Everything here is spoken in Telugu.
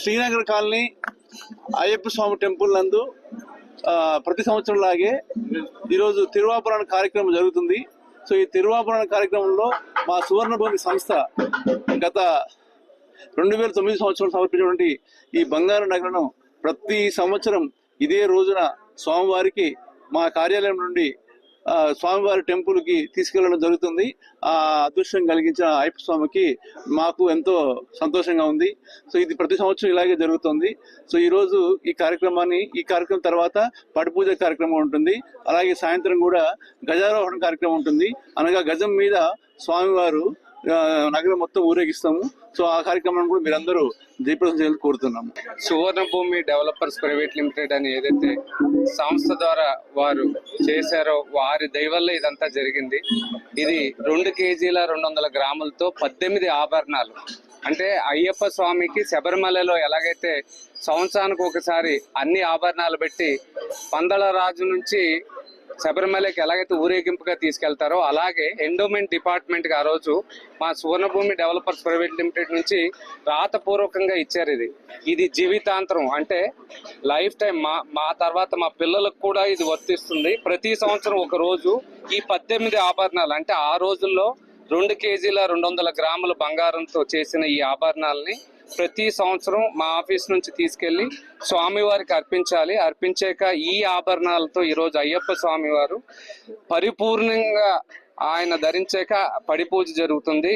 శ్రీనగర్ కాలనీ అయ్యప్ప స్వామి టెంపుల్ నందు ప్రతి సంవత్సరం లాగే ఈరోజు తిరువాభరణ కార్యక్రమం జరుగుతుంది. సో ఈ తిరువాభరణ కార్యక్రమంలో మా సువర్ణభూమి సంస్థ గత 2009 సంవత్సరం సమర్పించినటువంటి ఈ బంగారు నగలను ప్రతి సంవత్సరం ఇదే రోజున స్వామివారికి మా కార్యాలయం నుండి స్వామివారి టెంపుల్కి తీసుకెళ్లడం జరుగుతుంది. ఆ అదృష్టం కలిగించిన అయ్యప్ప స్వామికి మాకు ఎంతో సంతోషంగా ఉంది. సో ఇది ప్రతి సంవత్సరం ఇలాగే జరుగుతుంది. సో ఈరోజు ఈ కార్యక్రమం తర్వాత పడి పూజ కార్యక్రమం ఉంటుంది. అలాగే సాయంత్రం కూడా గజారోహణ కార్యక్రమం ఉంటుంది. అనగా గజం మీద స్వామివారు నగరం మొత్తం ఊరేగిస్తాము. సో ఆ కార్యక్రమాన్ని కూడా మీరందరూ జయప్రదం చేయాలని కోరుతున్నాము. సువర్ణభూమి డెవలపర్స్ ప్రైవేట్ లిమిటెడ్ అని ఏదైతే సంస్థ ద్వారా వారు చేశారో వారి దయ వల్ల ఇదంతా జరిగింది. ఇది 2 కేజీల 200 గ్రాములతో 18 ఆభరణాలు. అంటే అయ్యప్ప స్వామికి శబరిమలలో ఎలాగైతే సంవత్సరానికి ఒకసారి అన్ని ఆభరణాలు పెట్టి పందల రాజు నుంచి శబరిమలకి ఎలాగైతే ఊరేగింపుగా తీసుకెళ్తారో అలాగే ఎండోమెంట్ డిపార్ట్మెంట్ కి ఆ రోజు మా సువర్ణభూమి డెవలపర్స్ ప్రైవేట్ లిమిటెడ్ నుంచి రాతపూర్వకంగా ఇచ్చారు. ఇది జీవితాంతరం, అంటే లైఫ్ టైం మా తర్వాత మా పిల్లలకు కూడా ఇది వర్తిస్తుంది. ప్రతి సంవత్సరం ఒక రోజు ఈ 18 ఆభరణాలు, అంటే ఆ రోజుల్లో 2 కేజీల 200 గ్రాముల బంగారంతో చేసిన ఈ ఆభరణాలని ప్రతి సంవత్సరం మా ఆఫీస్ నుంచి తీసుకెళ్లి స్వామివారికి అర్పించాలి. అర్పించాక ఈ ఆభరణాలతో ఈరోజు అయ్యప్ప స్వామివారు పరిపూర్ణంగా ఆయన ధరించాక పడి పూజ జరుగుతుంది.